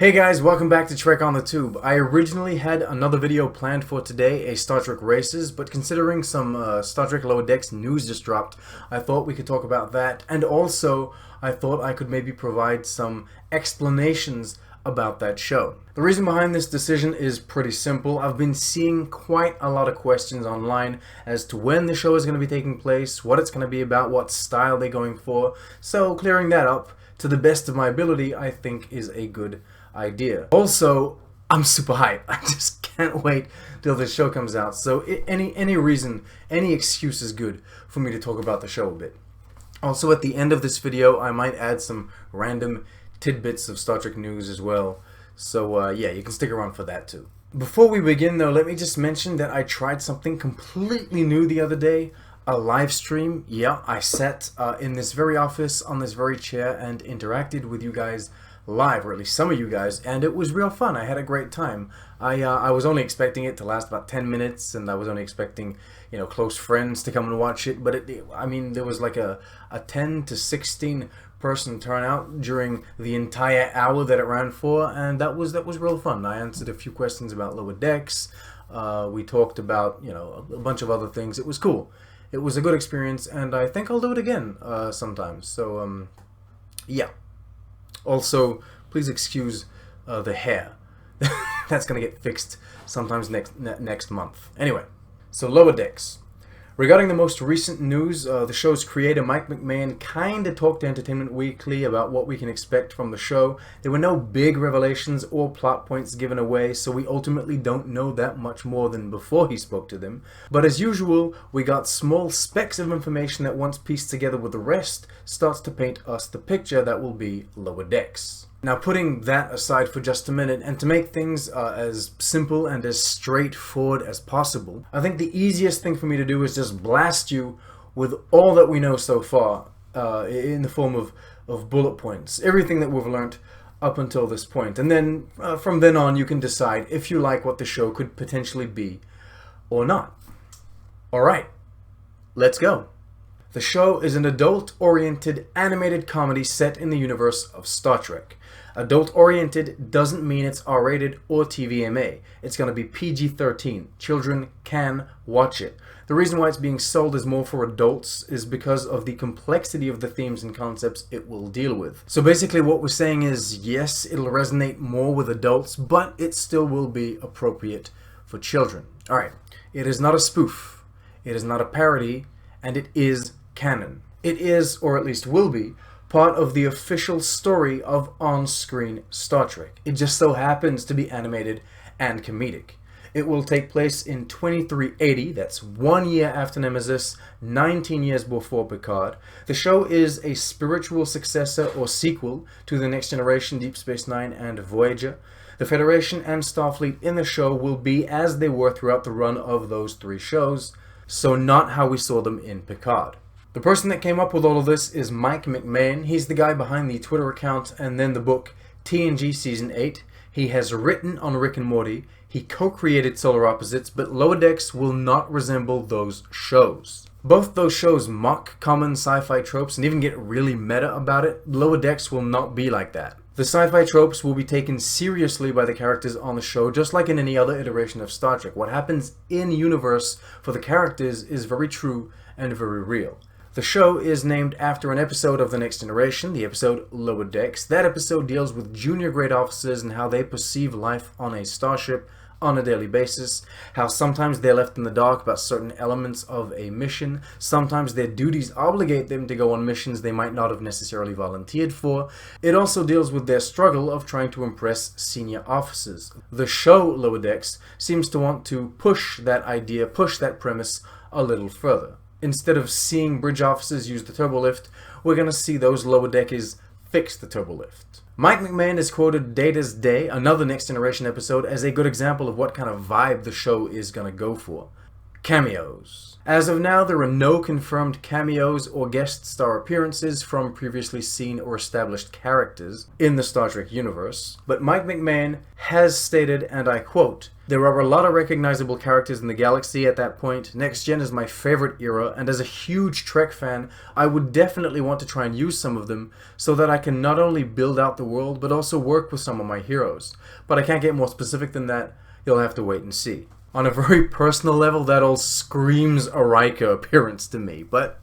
Hey guys, welcome back to Trek on the Tube. I originally had another video planned for today, a Star Trek Races, but considering some Star Trek Lower Decks news just dropped, I thought we could talk about that, and also I thought I could maybe provide some explanations about that show. The reason behind this decision is pretty simple. I've been seeing quite a lot of questions online as to when the show is going to be taking place, what it's going to be about, what style they're going for, so clearing that up to the best of my ability I think is a good idea. Also, I'm super hyped. I just can't wait till the show comes out. So any reason, any excuse is good for me to talk about the show a bit. Also, at the end of this video, I might add some random tidbits of Star Trek news as well. So yeah, you can stick around for that too. Before we begin though, let me just mention that I tried something completely new the other day. A live stream. Yeah, I sat in this very office on this very chair and interacted with you guys live, or at least some of you guys, and it was real fun. I had a great time. I was only expecting it to last about 10 minutes, and I was only expecting, you know, close friends to come and watch it, but I mean, there was like a 10 to 16 person turnout during the entire hour that it ran for, and that was real fun. I answered a few questions about Lower Decks. We talked about, you know, a bunch of other things. It was cool. It was a good experience, and I think I'll do it again sometimes. So yeah. Also, please excuse the hair. That's gonna get fixed sometimes next month. Anyway, so Lower Decks. Regarding the most recent news, the show's creator Mike McMahan kinda talked to Entertainment Weekly about what we can expect from the show. There were no big revelations or plot points given away, so we ultimately don't know that much more than before he spoke to them. But as usual, we got small specks of information that once pieced together with the rest, starts to paint us the picture that will be Lower Decks. Now, putting that aside for just a minute, and to make things as simple and as straightforward as possible, I think the easiest thing for me to do is just blast you with all that we know so far in the form of bullet points, everything that we've learned up until this point. And then from then on, you can decide if you like what the show could potentially be or not. Alright, let's go. The show is an adult-oriented animated comedy set in the universe of Star Trek. Adult-oriented doesn't mean it's R-rated or TVMA. It's going to be PG-13. Children can watch it. The reason why it's being sold as more for adults is because of the complexity of the themes and concepts it will deal with. So basically what we're saying is, yes, it'll resonate more with adults, but it still will be appropriate for children. Alright, it is not a spoof. It is not a parody, and it is canon. It is, or at least will be, part of the official story of on-screen Star Trek. It just so happens to be animated and comedic. It will take place in 2380, that's 1 year after Nemesis, 19 years before Picard. The show is a spiritual successor or sequel to The Next Generation, Deep Space Nine, and Voyager. The Federation and Starfleet in the show will be as they were throughout the run of those three shows, so not how we saw them in Picard. The person that came up with all of this is Mike McMahan. He's the guy behind the Twitter account and then the book TNG Season 8. He has written on Rick and Morty. He co-created Solar Opposites, but Lower Decks will not resemble those shows. Both those shows mock common sci-fi tropes and even get really meta about it. Lower Decks will not be like that. The sci-fi tropes will be taken seriously by the characters on the show, just like in any other iteration of Star Trek. What happens in universe for the characters is very true and very real. The show is named after an episode of The Next Generation, the episode Lower Decks. That episode deals with junior grade officers and how they perceive life on a starship on a daily basis, how sometimes they're left in the dark about certain elements of a mission, sometimes their duties obligate them to go on missions they might not have necessarily volunteered for. It also deals with their struggle of trying to impress senior officers. The show Lower Decks seems to want to push that idea, push that premise a little further. Instead of seeing bridge officers use the turbolift, we're going to see those lower deckers fix the turbolift. Mike McMahan has quoted Data's Day, another Next Generation episode, as a good example of what kind of vibe the show is going to go for. Cameos. As of now, there are no confirmed cameos or guest star appearances from previously seen or established characters in the Star Trek universe, but Mike McMahan has stated, and I quote, "There are a lot of recognizable characters in the galaxy at that point. Next Gen is my favorite era, and as a huge Trek fan, I would definitely want to try and use some of them so that I can not only build out the world, but also work with some of my heroes. But I can't get more specific than that. You'll have to wait and see." On a very personal level, that all screams a Riker appearance to me, but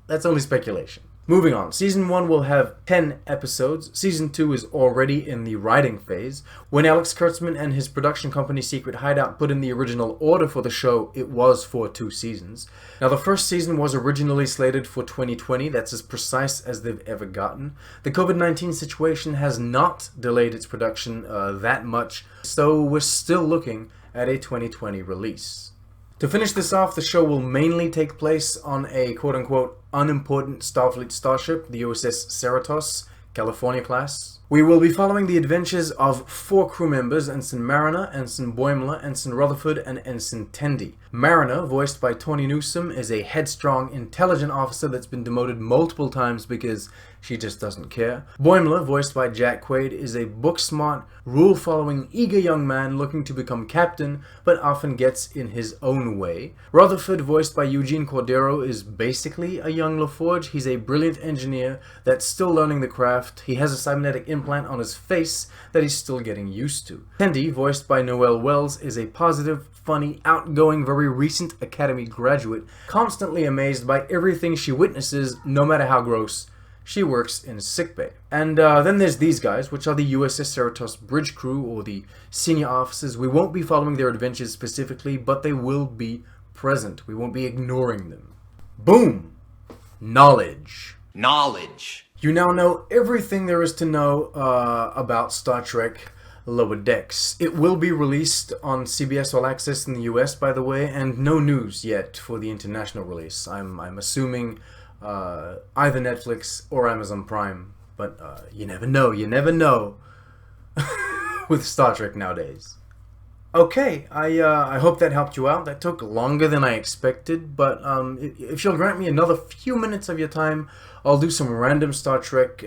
that's only speculation. Moving on, Season 1 will have 10 episodes. Season 2 is already in the writing phase. When Alex Kurtzman and his production company Secret Hideout put in the original order for the show, it was for 2 seasons. Now, the first season was originally slated for 2020. That's as precise as they've ever gotten. The COVID-19 situation has not delayed its production that much, so we're still looking at a 2020 release. To finish this off, the show will mainly take place on a quote-unquote unimportant Starfleet starship, the USS Cerritos, California class. We will be following the adventures of 4 crew members, Ensign Mariner, Ensign Boimler, Ensign Rutherford, and Ensign Tendi. Mariner, voiced by Tawny Newsome, is a headstrong, intelligent officer that's been demoted multiple times because she just doesn't care. Boimler, voiced by Jack Quaid, is a book-smart, rule-following, eager young man looking to become captain, but often gets in his own way. Rutherford, voiced by Eugene Cordero, is basically a young LaForge. He's a brilliant engineer that's still learning the craft. He has a cybernetic implant on his face that he's still getting used to. Tendi, voiced by Noelle Wells, is a positive, funny, outgoing, very recent Academy graduate, constantly amazed by everything she witnesses, no matter how gross. She works in sickbay. And then there's these guys, which are the USS Cerritos bridge crew, or the senior officers. We won't be following their adventures specifically, but they will be present. We won't be ignoring them. Boom! Knowledge. Knowledge. You now know everything there is to know about Star Trek Lower Decks. It will be released on CBS All Access in the US, by the way, and no news yet for the international release. I'm assuming either Netflix or Amazon Prime, but you never know with Star Trek nowadays. Okay, I hope that helped you out. That took longer than I expected, but if you'll grant me another few minutes of your time, I'll do some random Star Trek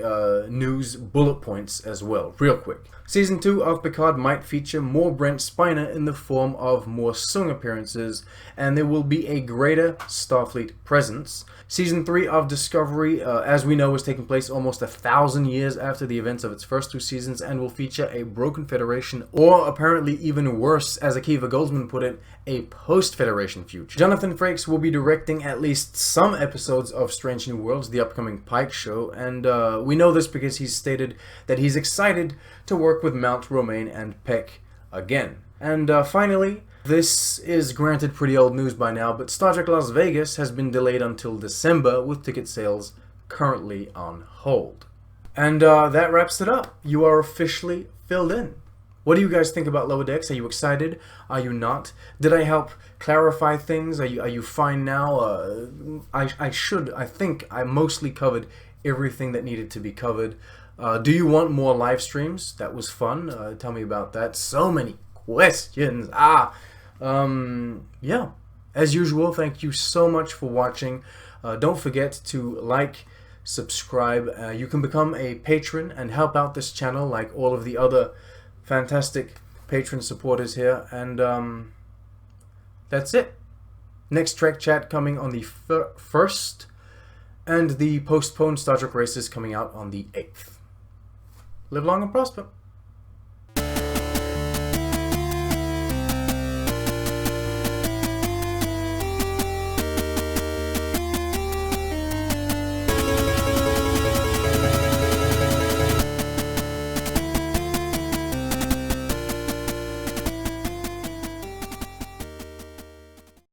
news bullet points as well, real quick. Season 2 of Picard might feature more Brent Spiner in the form of more Sung appearances, and there will be a greater Starfleet presence. Season 3 of Discovery, as we know, is taking place almost 1,000 years after the events of its first 2 seasons, and will feature a broken Federation, or apparently even worse, as Akiva Goldsman put it, a post-Federation future. Jonathan Frakes will be directing at least some episodes of Strange New Worlds, the upcoming Pike show, and we know this because he's stated that he's excited to work with Mount, Romaine, and Peck again. And finally, this is granted pretty old news by now, but Star Trek Las Vegas has been delayed until December, with ticket sales currently on hold. And that wraps it up. You are officially filled in. What do you guys think about Lower Decks? Are you excited? Are you not? Did I help clarify things? Are you fine now? I think I mostly covered everything that needed to be covered. Do you want more live streams? That was fun. Tell me about that. So many questions. Yeah. As usual, thank you so much for watching. Don't forget to like, subscribe. You can become a patron and help out this channel like all of the other fantastic patron supporters here. And that's it. Next Trek Chat coming on the 1st, and the postponed Star Trek Races coming out on the 8th. Live long and prosper.